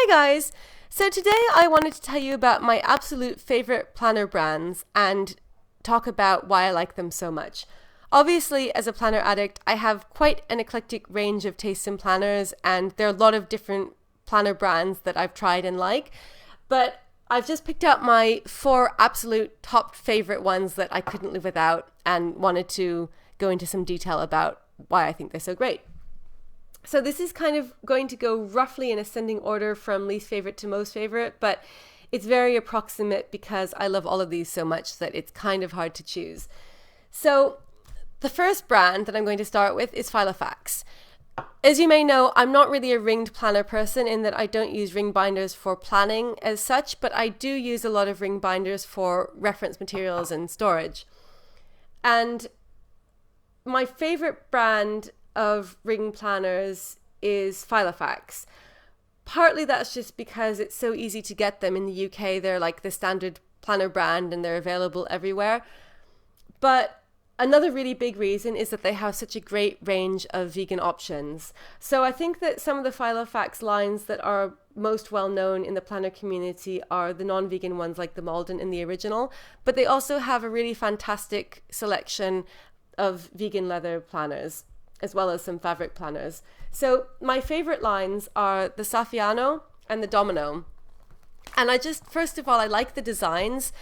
Hi guys! So today I wanted to tell you about my absolute favorite planner brands and talk about why I like them so much. Obviously, as a planner addict, I have quite an eclectic range of tastes in planners, and there are a lot of different planner brands that I've tried and like, but I've just picked out my 4 absolute top favorite ones that I couldn't live without and wanted to go into some detail about why I think they're so great. So this is kind of going to go roughly in ascending order from least favorite to most favorite, but it's very approximate because I love all of these so much that it's kind of hard to choose. So the first brand that I'm going to start with is Filofax. As you may know, I'm not really a ringed planner person in that I don't use ring binders for planning as such, but I do use a lot of ring binders for reference materials and storage. And my favorite brand of ring planners is Filofax. Partly that's just because it's so easy to get them in the UK. They're like the standard planner brand and they're available everywhere. But another really big reason is that they have such a great range of vegan options. So I think that some of the Filofax lines that are most well known in the planner community are the non-vegan ones like the Malden and the Original, but they also have a really fantastic selection of vegan leather planners, as well as some fabric planners. So my favorite lines are the Saffiano and the Domino. And first of all, I like the designs.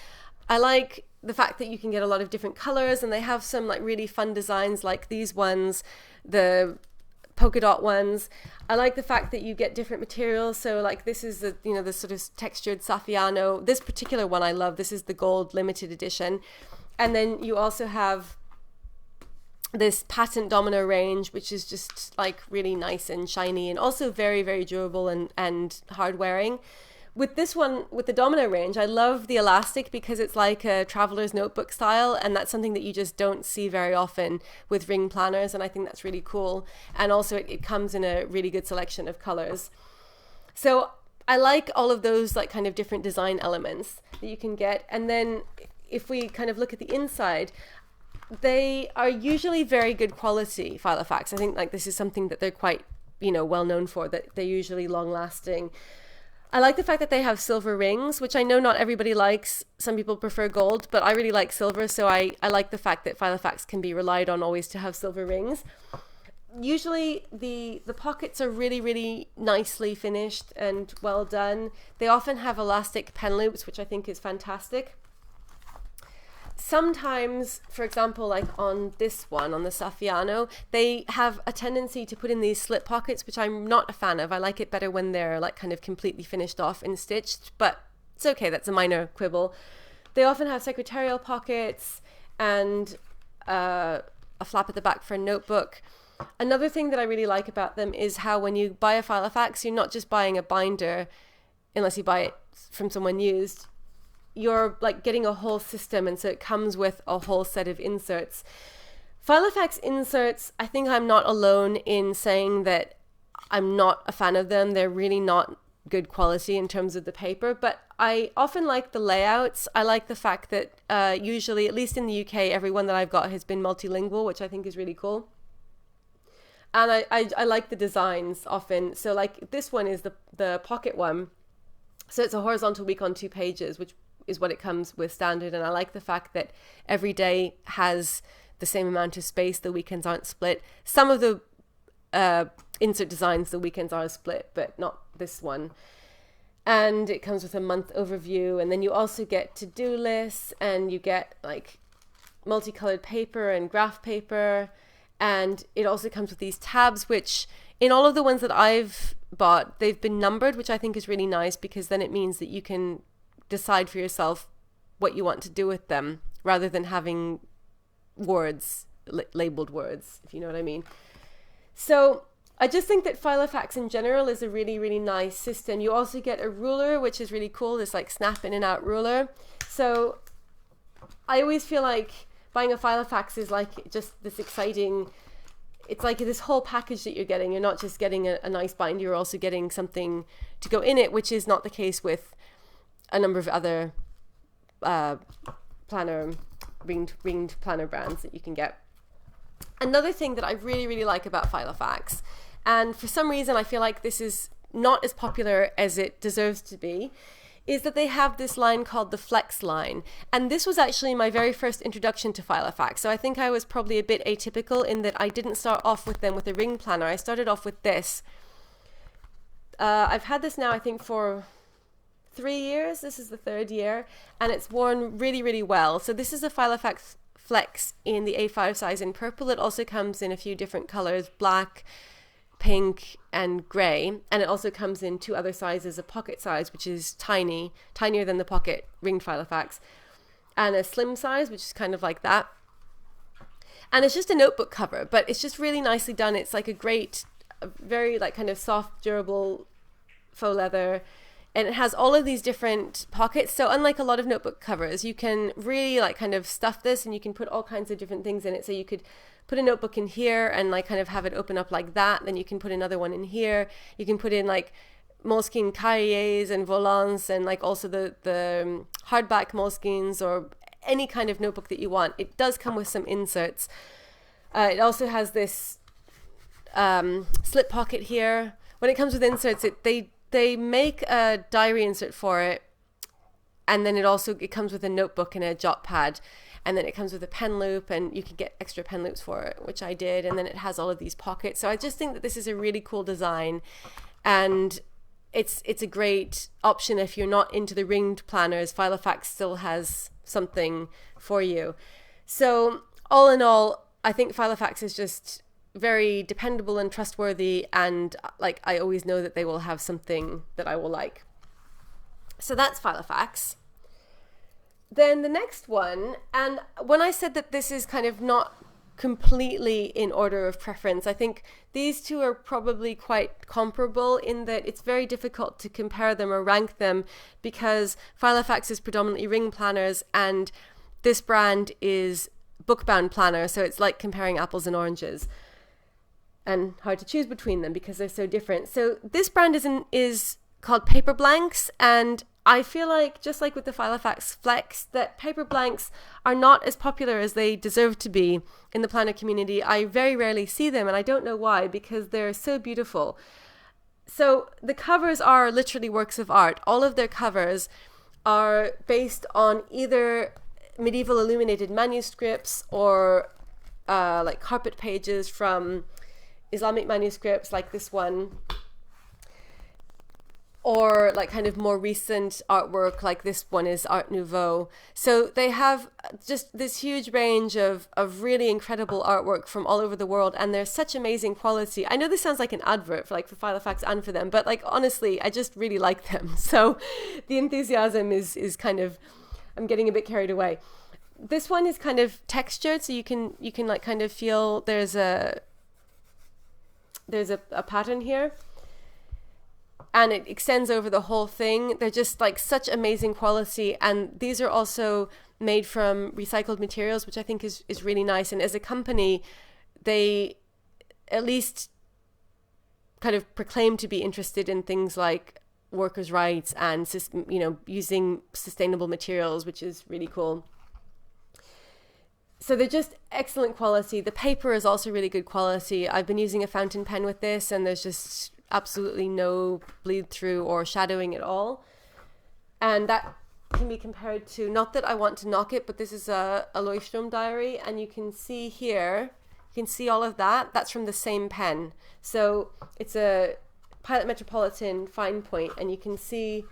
I like the fact that you can get a lot of different colors, and they have some like really fun designs like these ones, the polka dot ones. I like the fact that you get different materials. So like this is the sort of textured Saffiano. This particular one I love. This is the gold limited edition. And then you also have this patent domino range, which is just like really nice and shiny and also very, very durable and hard wearing. With this one, with the domino range, I love the elastic because it's like a traveler's notebook style, and that's something that you just don't see very often with ring planners, and I think that's really cool. And also it comes in a really good selection of colors. So I like all of those like kind of different design elements that you can get. And then if we kind of look at the inside, they are usually very good quality, Filofax. I think like this is something that they're quite, well known for, that they're usually long lasting. I like the fact that they have silver rings, which I know not everybody likes. Some people prefer gold, but I really like silver. So I like the fact that Filofax can be relied on always to have silver rings. Usually the pockets are really, really nicely finished and well done. They often have elastic pen loops, which I think is fantastic. Sometimes, for example, like on this one, on the Saffiano, they have a tendency to put in these slip pockets, which I'm not a fan of. I like it better when they're like kind of completely finished off and stitched, but it's okay. That's a minor quibble. They often have secretarial pockets and a flap at the back for a notebook. Another thing that I really like about them is how when you buy a Filofax, you're not just buying a binder, unless you buy it from someone used. You're like getting a whole system, and so it comes with a whole set of inserts. Filofax Inserts, I think I'm not alone in saying that I'm not a fan of them. They're really not good quality in terms of the paper, but I often like the layouts. I like the fact that usually, at least in the UK, everyone that I've got has been multilingual, which I think is really cool. And I like the designs often. So like this one is the pocket one. So it's a horizontal week on 2 pages, which is what it comes with standard. And I like the fact that every day has the same amount of space. The weekends aren't split. Some of the insert designs, the weekends are split, but not this one. And it comes with a month overview. And then you also get to-do lists, and you get like multicolored paper and graph paper. And it also comes with these tabs, which in all of the ones that I've bought, they've been numbered, which I think is really nice, because then it means that you can decide for yourself what you want to do with them rather than having words, labeled words, if you know what I mean. So I just think that Filofax in general is a really, really nice system. You also get a ruler, which is really cool, this like snap in and out ruler. So I always feel like buying a Filofax is like just this exciting, it's like this whole package that you're getting. You're not just getting a nice binder, you're also getting something to go in it, which is not the case with a number of other ringed planner brands that you can get. Another thing that I really, really like about Filofax, and for some reason I feel like this is not as popular as it deserves to be is that they have this line called the Flex line. And this was actually my very first introduction to Filofax. So I think I was probably a bit atypical in that I didn't start off with them with a ring planner. I started off with this. I've had this now, I think, for 3 years. This is the 3rd year, and it's worn really, really well. So this is a Filofax Flex in the A5 size in purple. It also comes in a few different colors, black, pink, and gray. And it also comes in 2 other sizes, a pocket size, which is tiny, tinier than the pocket ringed Filofax, and a slim size, which is kind of like that. And it's just a notebook cover, but it's just really nicely done. It's like a very like kind of soft, durable faux leather. And it has all of these different pockets. So unlike a lot of notebook covers, you can really like kind of stuff this, and you can put all kinds of different things in it. So you could put a notebook in here and like kind of have it open up like that. Then you can put another one in here. You can put in like Moleskine cahiers and volants, and like also the hardback Moleskines, or any kind of notebook that you want. It does come with some inserts. It also has this slip pocket here. When it comes with inserts, they make a diary insert for it, and then it comes with a notebook and a jot pad, and then it comes with a pen loop, and you can get extra pen loops for it, which I did, and then it has all of these pockets. So I just think that this is a really cool design, and it's a great option if you're not into the ringed planners. Filofax still has something for you. So all in all, I think Filofax is just very dependable and trustworthy, and like I always know that they will have something that I will like. So that's Filofax. Then the next one, and when I said that this is kind of not completely in order of preference, I think these two are probably quite comparable in that it's very difficult to compare them or rank them, because Filofax is predominantly ring planners and this brand is bookbound planner, so it's like comparing apples and oranges, and hard to choose between them because they're so different. So this brand is called Paper Blanks, and I feel like, just like with the Filofax Flex, that paper blanks are not as popular as they deserve to be in the planner community. I very rarely see them, and I don't know why, because they're so beautiful. So the covers are literally works of art. All of their covers are based on either medieval illuminated manuscripts or like carpet pages from Islamic manuscripts like this one, or like kind of more recent artwork like this one is Art Nouveau. So they have just this huge range of really incredible artwork from all over the world, and they're such amazing quality. I know this sounds like an advert for Filofax and for them, but like honestly, I just really like them. So the enthusiasm is kind of, I'm getting a bit carried away. This one is kind of textured, so you can like kind of feel there's a pattern here, and it extends over the whole thing. They're just like such amazing quality, and these are also made from recycled materials, which I think is really nice. And as a company, they at least kind of proclaim to be interested in things like workers' rights and using sustainable materials, which is really cool. So they're just excellent quality. The paper is also really good quality. I've been using a fountain pen with this, and there's just absolutely no bleed through or shadowing at all. And that can be compared to, not that I want to knock it, but this is a Leuchtturm diary, and you can see here, you can see all of that. That's from the same pen. So it's a Pilot Metropolitan fine point, and you can see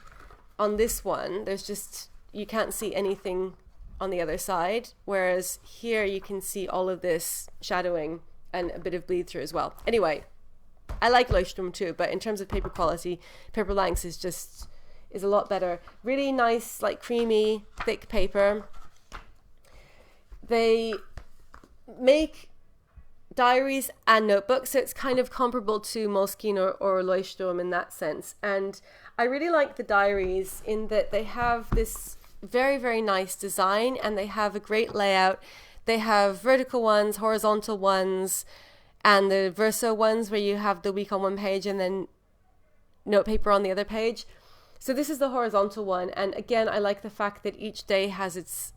on this one, there's just, you can't see anything on the other side, whereas here you can see all of this shadowing and a bit of bleed through as well. Anyway, I like Leuchtturm too, but in terms of paper quality, Paper Blanks is a lot better. Really nice, like creamy, thick paper. They make diaries and notebooks, so it's kind of comparable to Moleskine or Leuchtturm in that sense. And I really like the diaries in that they have this very, very nice design, and they have a great layout. They have vertical ones, horizontal ones, and the verso ones where you have the week on one page and then notepaper on the other page. So this is the horizontal one, and again, I like the fact that each day has its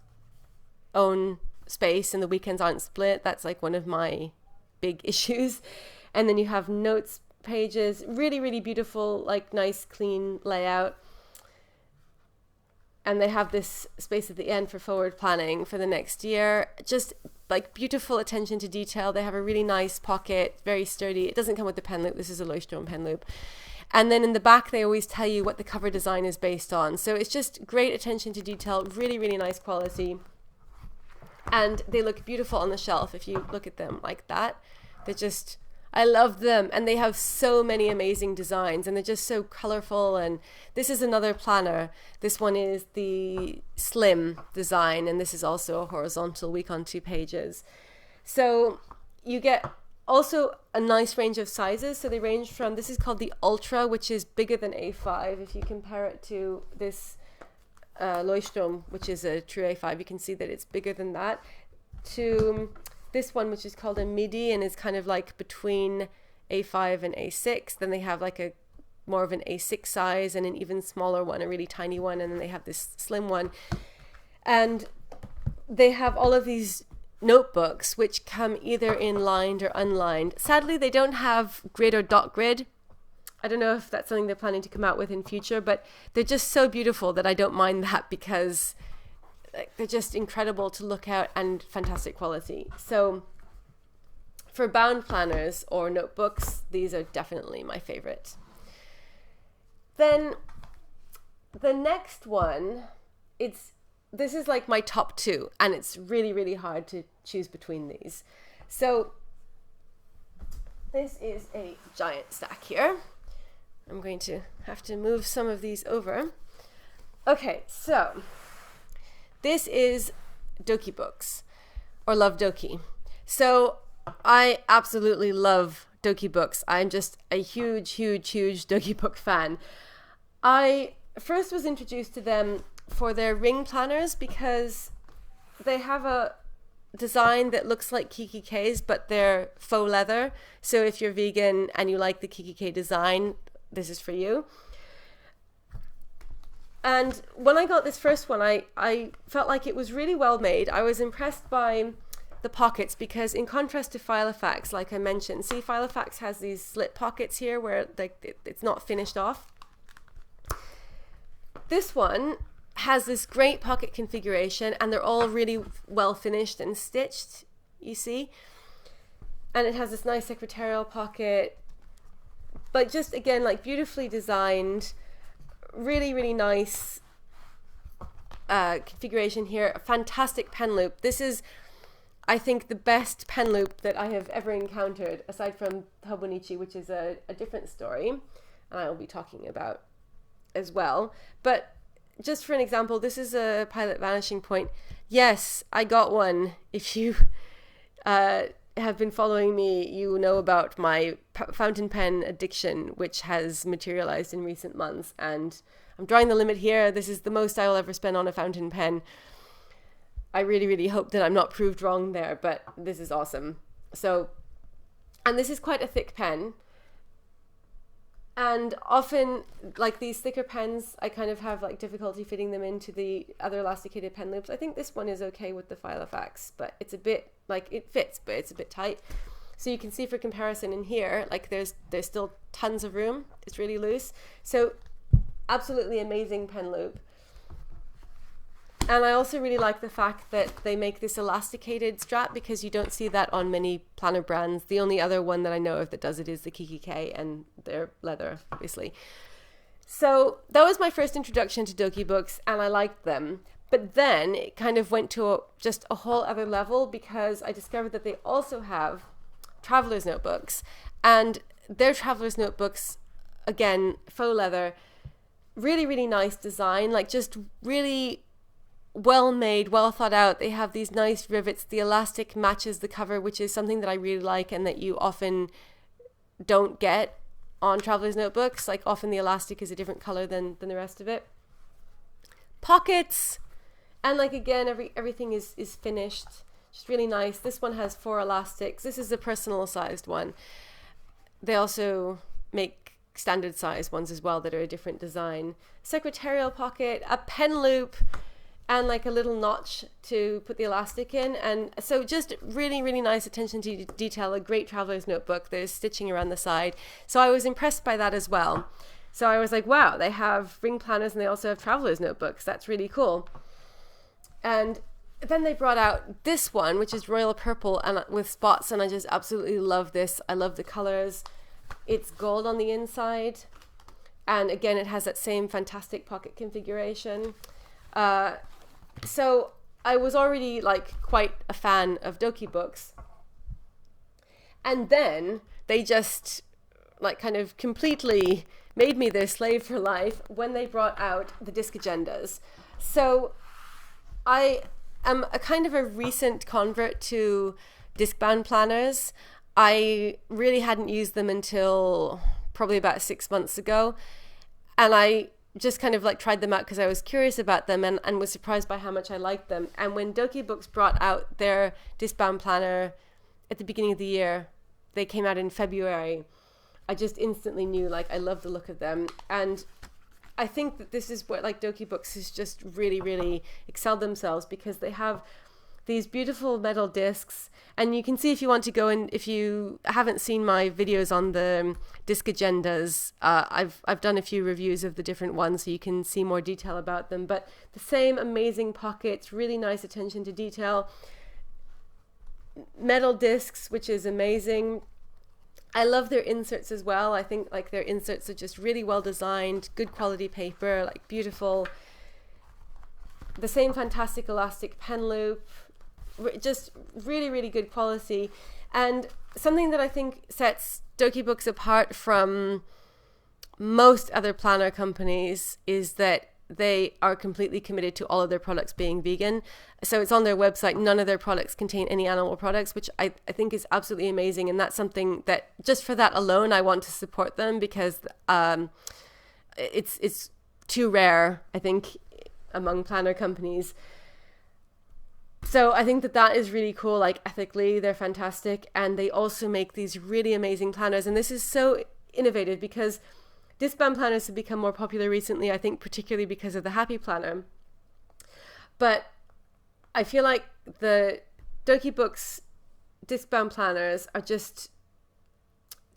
own space and the weekends aren't split. That's like one of my big issues. And then you have notes pages. Really, really beautiful, like nice, clean layout. And they have this space at the end for forward planning for the next year. Just like beautiful attention to detail. They have a really nice pocket, very sturdy. It doesn't come with the pen loop. This is a Leuchtturm pen loop. And then in the back, they always tell you what the cover design is based on. So it's just great attention to detail, really, really nice quality. And they look beautiful on the shelf if you look at them like that. They're just, I love them. And they have so many amazing designs and they're just so colorful. And this is another planner. This one is the slim design. And this is also a horizontal week on 2 pages. So you get also a nice range of sizes. So they range from, this is called the Ultra, which is bigger than A5. If you compare it to this Leuchtturm, which is a true A5, you can see that it's bigger than that, to this one, which is called a Midi and is kind of like between A5 and A6. Then they have like a more of an A6 size and an even smaller one, a really tiny one, and then they have this slim one. And they have all of these notebooks which come either in lined or unlined. Sadly, they don't have grid or dot grid. I don't know if that's something they're planning to come out with in future, but they're just so beautiful that I don't mind that because they're just incredible to look at and fantastic quality. So for bound planners or notebooks, these are definitely my favorite. Then the next one, this is like my top 2, and it's really, really hard to choose between these. So this is a giant stack here. I'm going to have to move some of these over. Okay, so this is Doki Books, or Love Doki. So I absolutely love Doki Books. I'm just a huge, huge, huge Doki Book fan. I first was introduced to them for their ring planners because they have a design that looks like KikkiK's, but they're faux leather. So if you're vegan and you like the KikkiK design, this is for you. And when I got this first one, I felt like it was really well made. I was impressed by the pockets because in contrast to Filofax, like I mentioned, see, Filofax has these slit pockets here where like it's not finished off. This one has this great pocket configuration and they're all really well finished and stitched, you see. And it has this nice secretarial pocket, but just again, like beautifully designed, really, really nice configuration here. A fantastic pen loop. This is, I think, the best pen loop that I have ever encountered, aside from Hobo Nietzsche, which is a different story, and I will be talking about as well. But just for an example, this is a Pilot Vanishing point. Yes, I got one. If you have been following me, you know about my fountain pen addiction, which has materialized in recent months. And I'm drawing the limit here. This is the most I will ever spend on a fountain pen. I really, really hope that I'm not proved wrong there, but this is awesome. So, and this is quite a thick pen. And often, like these thicker pens, I kind of have like difficulty fitting them into the other elasticated pen loops. I think this one is okay with the Filofax, but it's a bit, like it fits, but it's a bit tight. So you can see for comparison in here, like there's still tons of room. It's really loose. So absolutely amazing pen loop. And I also really like the fact that they make this elasticated strap because you don't see that on many planner brands. The only other one that I know of that does it is the KikkiK, and they're leather, obviously. So that was my first introduction to Doki Books, and I liked them. But then it kind of went to just a whole other level because I discovered that they also have traveler's notebooks. And their traveler's notebooks, again, faux leather, really, really nice design, like just really well made, well thought out. They have these nice rivets. The elastic matches the cover, which is something that I really like and that you often don't get on traveler's notebooks. Like often the elastic is a different color than the rest of it. Pockets, and like again, everything is finished. Just really nice. This one has 4 elastics. This is a personal sized one. They also make standard size ones as well that are a different design. Secretarial pocket, a pen loop, and like a little notch to put the elastic in. And so just really, really nice attention to detail, a great traveler's notebook. There's stitching around the side. So I was impressed by that as well. So I was like, wow, they have ring planners and they also have traveler's notebooks. That's really cool. And then they brought out this one, which is royal purple and with spots, and I just absolutely love this. I love the colors. It's gold on the inside, and again, it has that same fantastic pocket configuration. So I was already like quite a fan of Doki Books, and then they just like kind of completely made me their slave for life when they brought out the disc agendas. So I am a kind of a recent convert to disc-bound planners. I really hadn't used them until probably about 6 months ago. And I just kind of like tried them out because I was curious about them and was surprised by how much I liked them. And when Doki Books brought out their disc-bound planner at the beginning of the year, they came out in February, I just instantly knew like I love the look of them. And I think that this is what like Doki Books has just really, really excelled themselves, because they have these beautiful metal discs, and you can see if you want to go in, if you haven't seen my videos on the disc agendas, I've done a few reviews of the different ones so you can see more detail about them. But the same amazing pockets, really nice attention to detail, metal discs, which is amazing. I love their inserts as well. I think like their inserts are just really well designed, good quality paper, like beautiful. The same fantastic elastic pen loop, just really, really good quality. And something that I think sets Doki Books apart from most other planner companies is that they are completely committed to all of their products being vegan. So it's on their website, none of their products contain any animal products, which I think is absolutely amazing. And that's something that just for that alone, I want to support them, because it's too rare, I think, among planner companies. So I think that is really cool. Like ethically, they're fantastic. And they also make these really amazing planners. And this is so innovative because disc-bound planners have become more popular recently, I think particularly because of the Happy Planner. But I feel like the Doki Books disc-bound planners are just,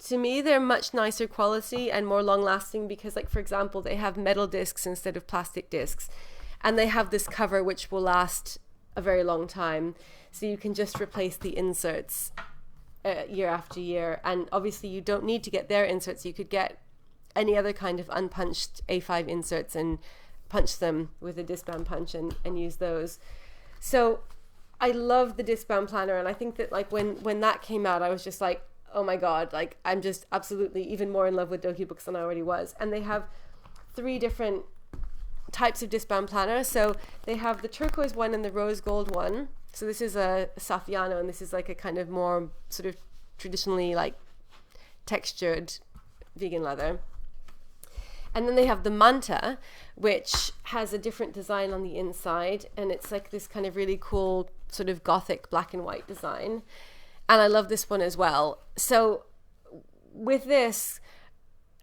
to me, they're much nicer quality and more long-lasting because, like, for example, they have metal discs instead of plastic discs. And they have this cover which will last a very long time. So you can just replace the inserts year after year. And obviously you don't need to get their inserts. You could get any other kind of unpunched A5 inserts and punch them with a disc-bound punch and use those. So I love the disc-bound planner, and I think that like when that came out, I was just like, oh my god, like I'm just absolutely even more in love with Doki Books than I already was. And they have 3 different types of disc-bound planner. So they have the turquoise one and the rose gold one. So this is a Saffiano, and this is like a kind of more sort of traditionally like textured vegan leather. And then they have the Manta, which has a different design on the inside, and it's like this kind of really cool sort of gothic black and white design. And I love this one as well. So with this,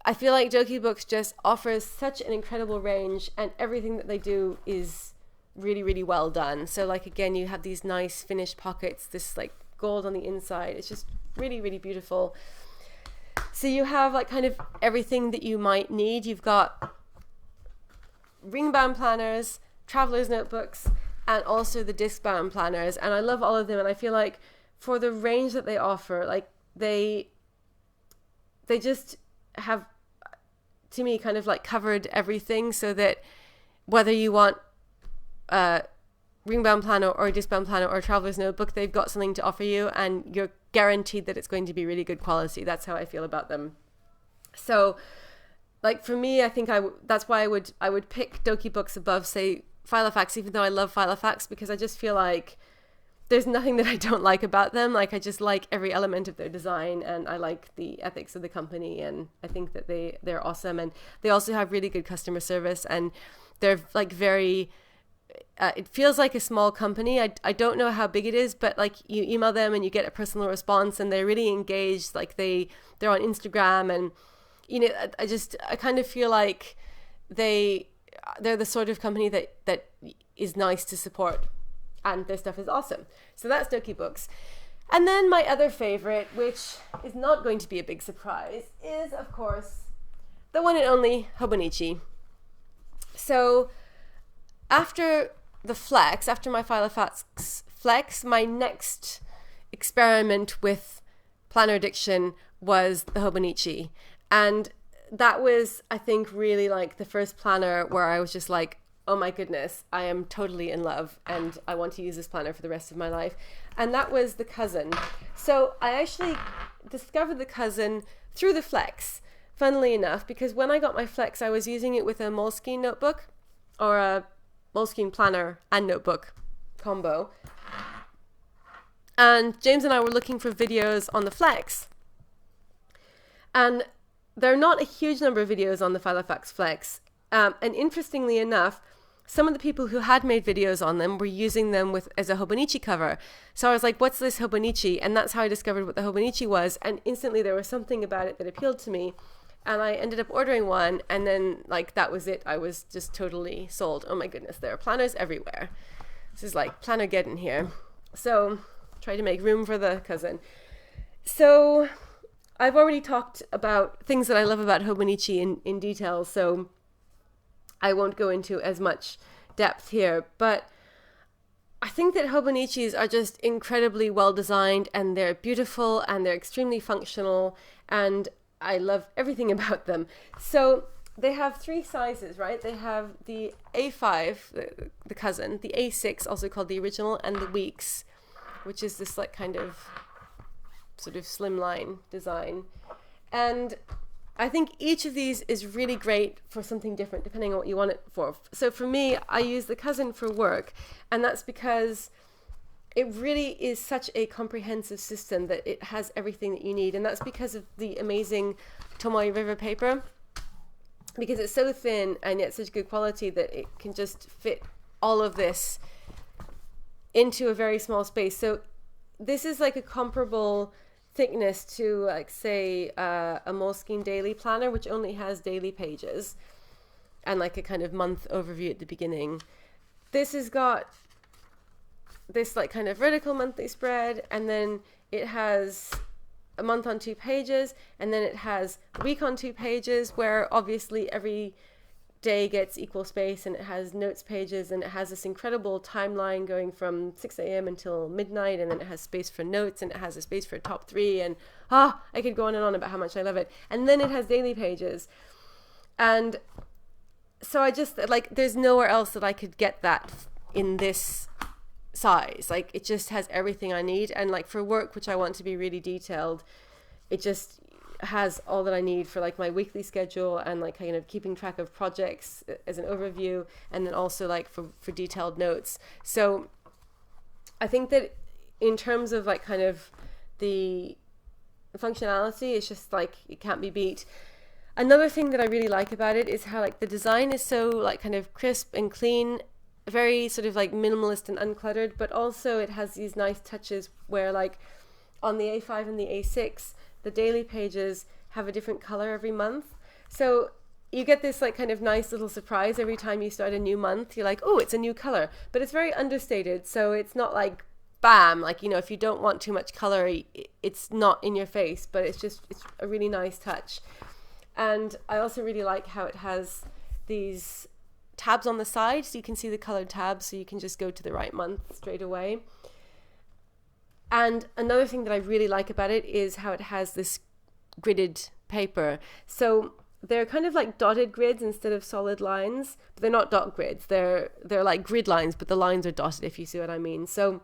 I feel like Doki Books just offers such an incredible range, and everything that they do is really, really well done. So like, again, you have these nice finished pockets, this like gold on the inside. It's just really, really beautiful. So you have like kind of everything that you might need. You've got ring-bound planners, traveler's notebooks, and also the disc-bound planners. And I love all of them. And I feel like for the range that they offer, like they just have, to me, kind of like covered everything, so that whether you want a ring-bound planner or a disc-bound planner or a traveler's notebook, they've got something to offer you, and you're guaranteed that it's going to be really good quality. That's how I feel about them. So like for me, I think that's why I would pick Doki Books above, say, Filofax, even though I love Filofax, because I just feel like there's nothing that I don't like about them. Like I just like every element of their design, and I like the ethics of the company, and I think that they're awesome. And they also have really good customer service, and they're like very it feels like a small company. I don't know how big it is, but like you email them and you get a personal response, and they're really engaged. Like they're on Instagram, and you know, I kind of feel like they they're the sort of company that is nice to support, and their stuff is awesome. So that's Doki Ebooks. And then my other favorite, which is not going to be a big surprise, is of course the one and only Hobo Nietzsche. So after the Flex, after my Filofax Flex, my next experiment with planner addiction was the Hobo Nietzsche. And that was, I think, really like the first planner where I was just like, oh my goodness, I am totally in love and I want to use this planner for the rest of my life. And that was the Cousin. So I actually discovered the Cousin through the Flex, funnily enough, because when I got my Flex, I was using it with a Moleskine notebook, or a Moleskine planner and notebook combo. And James and I were looking for videos on the Flex. And there are not a huge number of videos on the Filofax Flex. And interestingly enough, some of the people who had made videos on them were using them as a Hobo Nietzsche cover. So I was like, what's this Hobo Nietzsche? And that's how I discovered what the Hobo Nietzsche was. And instantly there was something about it that appealed to me. And I ended up ordering one. And then like that was it. I was just totally sold. Oh my goodness, there are planners everywhere. This is like Plannergeddon here. So try to make room for the Cousin. So I've already talked about things that I love about Hobo Nietzsche in detail. So I won't go into as much depth here, but I think that Hobo Nietzsches are just incredibly well designed, and they're beautiful and they're extremely functional, and I love everything about them. So they have three sizes, right? They have the A5, the Cousin, the A6, also called the original, and the Weeks, which is this like kind of sort of slimline design. And I think each of these is really great for something different depending on what you want it for. So for me, I use the Cousin for work, and that's because it really is such a comprehensive system that it has everything that you need. And that's because of the amazing Tomoe River paper, because it's so thin and yet such good quality that it can just fit all of this into a very small space. So this is like a comparable thickness to, like, say a Moleskine daily planner, which only has daily pages and like a kind of month overview at the beginning. This has got this like kind of vertical monthly spread, and then it has a month on 2 pages, and then it has a week on 2 pages, where obviously every day gets equal space, and it has notes pages, and it has this incredible timeline going from 6 a.m. until midnight, and then it has space for notes, and it has a space for top 3, and I could go on and on about how much I love it. And then it has daily pages, and so I just like, there's nowhere else that I could get that in this size. Like, it just has everything I need, and like for work, which I want to be really detailed, it just has all that I need for like my weekly schedule and like kind of keeping track of projects as an overview, and then also like for detailed notes. So I think that in terms of like kind of the functionality, it's just like, it can't be beat. Another thing that I really like about it is how like the design is so like kind of crisp and clean, very sort of like minimalist and uncluttered, but also it has these nice touches where like on the A5 and the A6, the daily pages have a different color every month. So you get this like kind of nice little surprise every time you start a new month. You're like, oh, it's a new color, but it's very understated. So it's not like bam, like, you know, if you don't want too much color, it's not in your face, but it's a really nice touch. And I also really like how it has these tabs on the side, so you can see the colored tabs, so you can just go to the right month straight away. And another thing that I really like about it is how it has this gridded paper. So they're kind of like dotted grids instead of solid lines, but they're not dot grids. They're like grid lines, but the lines are dotted, if you see what I mean. So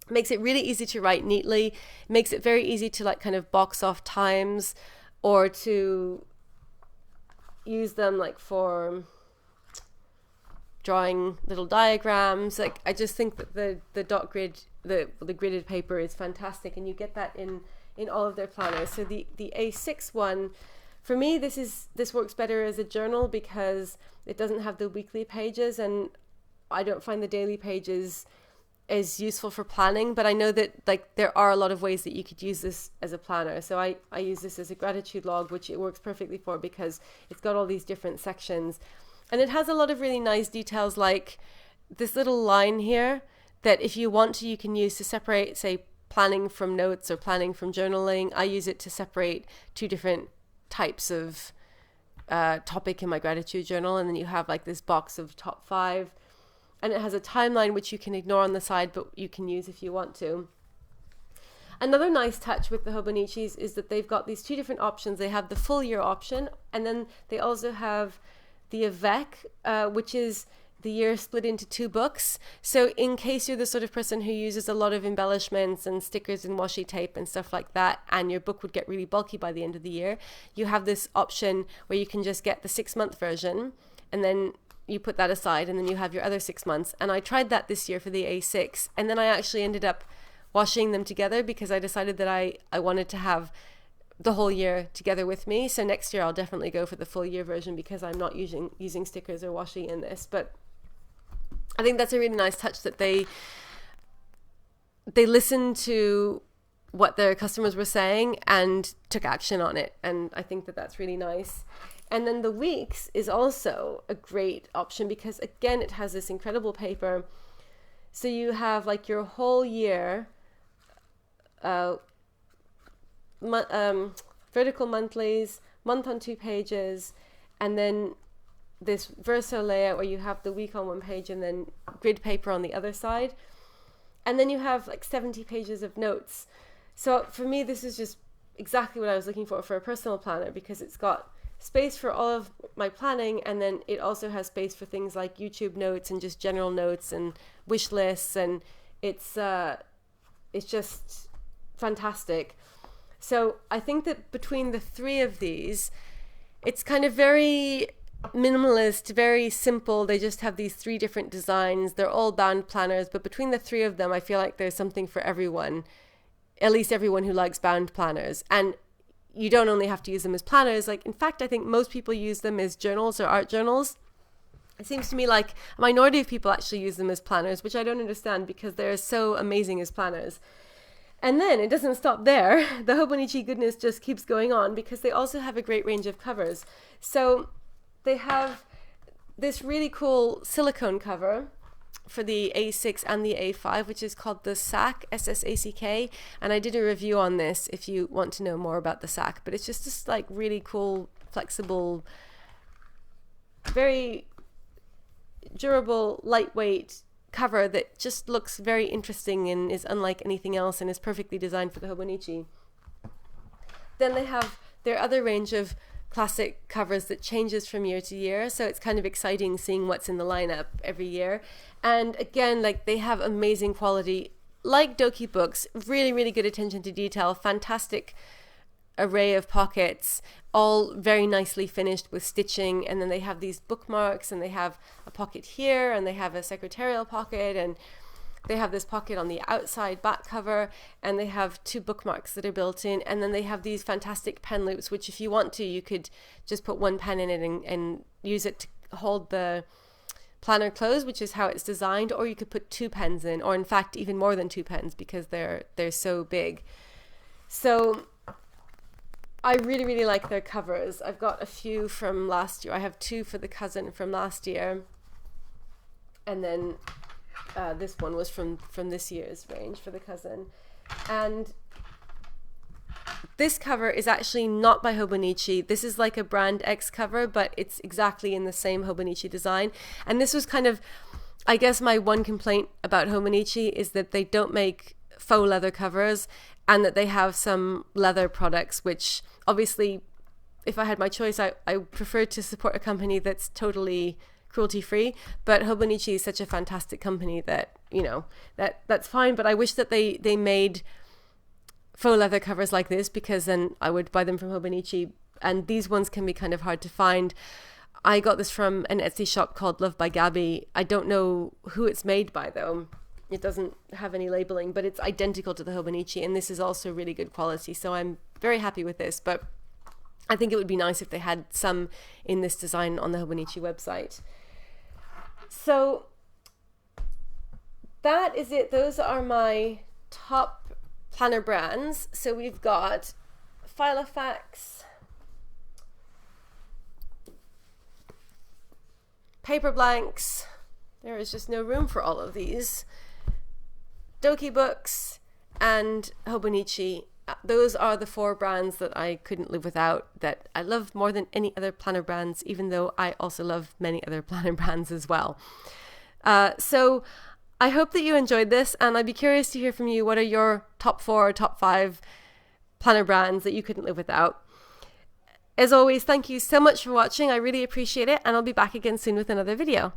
it makes it really easy to write neatly. It makes it very easy to like kind of box off times, or to use them like for drawing little diagrams. Like, I just think that the dot grid, the gridded paper is fantastic, and you get that in all of their planners. So the A6 one, for me, this works better as a journal because it doesn't have the weekly pages, and I don't find the daily pages as useful for planning. But I know that like there are a lot of ways that you could use this as a planner. So I use this as a gratitude log, which it works perfectly for because it's got all these different sections. And it has a lot of really nice details, like this little line here that if you want to, you can use to separate, say, planning from notes or planning from journaling. I use it to separate two different types of topic in my gratitude journal. And then you have like this box of top 5. And it has a timeline which you can ignore on the side, but you can use if you want to. Another nice touch with the Hobo Nietzsches is that they've got these 2 different options. They have the full year option, and then they also have the avec, which is the year split into 2 books. So in case you're the sort of person who uses a lot of embellishments and stickers and washi tape and stuff like that, and your book would get really bulky by the end of the year, you have this option where you can just get the 6-month version, and then you put that aside, and then you have your other 6 months. And I tried that this year for the A6, and then I actually ended up washing them together because I decided that I wanted to have the whole year together with me. So next year I'll definitely go for the full year version because I'm not using stickers or washi in this. But I think that's a really nice touch that they listened to what their customers were saying and took action on it. And I think that that's really nice. And then the weeks is also a great option because, again, it has this incredible paper. So you have like your whole year, vertical monthlies, month on 2 pages, and then this verso layout where you have the week on 1 page and then grid paper on the other side. And then you have like 70 pages of notes. So for me, this is just exactly what I was looking for a personal planner, because it's got space for all of my planning, and then it also has space for things like YouTube notes and just general notes and wish lists, and it's just fantastic. So I think that between the 3 of these, it's kind of very minimalist, very simple. They just have these 3 different designs. They're all bound planners, but between the 3 of them, I feel like there's something for everyone, at least everyone who likes bound planners. And you don't only have to use them as planners. Like, in fact, I think most people use them as journals or art journals. It seems to me like a minority of people actually use them as planners, which I don't understand because they're so amazing as planners. And then it doesn't stop there. The Hobo Nietzsche goodness just keeps going on because they also have a great range of covers. So they have this really cool silicone cover for the A6 and the A5, which is called the SACK, SSACK. And I did a review on this if you want to know more about the SACK. But it's just this like really cool, flexible, very durable, lightweight cover that just looks very interesting and is unlike anything else and is perfectly designed for the Hobo Nietzsche. Then they have their other range of classic covers that changes from year to year, so it's kind of exciting seeing what's in the lineup every year. And again, like, they have amazing quality, like Doki Ebooks, really, really good attention to detail, fantastic array of pockets, all very nicely finished with stitching. And then they have these bookmarks, and they have a pocket here, and they have a secretarial pocket, and they have this pocket on the outside back cover, and they have 2 bookmarks that are built in. And then they have these fantastic pen loops, which if you want to, you could just put 1 pen in it and use it to hold the planner closed, which is how it's designed, or you could put 2 pens in, or in fact even more than 2 pens because they're so big. So I really, really like their covers. I've got a few from last year. I have 2 for the cousin from last year, and then this one was from this year's range for the cousin. And this cover is actually not by Hobo Nietzsche. This is like a brand X cover, but it's exactly in the same Hobo Nietzsche design. And this was kind of, I guess, my one complaint about Hobo Nietzsche is that they don't make faux leather covers, and that they have some leather products, which obviously, if I had my choice, I prefer to support a company that's totally cruelty-free. But Hobo Nietzsche is such a fantastic company that, you know, that's fine. But I wish that they made faux leather covers like this, because then I would buy them from Hobo Nietzsche. And these ones can be kind of hard to find. I got this from an Etsy shop called Love by Gabby. I don't know who it's made by, though. It doesn't have any labeling, but it's identical to the Hobo Nietzsche, and this is also really good quality. So I'm very happy with this, but I think it would be nice if they had some in this design on the Hobo Nietzsche website. So that is it. Those are my top planner brands. So we've got Filofax, paper blanks. There is just no room for all of these. Doki Ebooks and Hobo Nietzsche. Those are the 4 brands that I couldn't live without, that I love more than any other planner brands, even though I also love many other planner brands as well. So I hope that you enjoyed this, and I'd be curious to hear from you. What are your top 4 or top 5 planner brands that you couldn't live without? As always, thank you so much for watching. I really appreciate it, and I'll be back again soon with another video.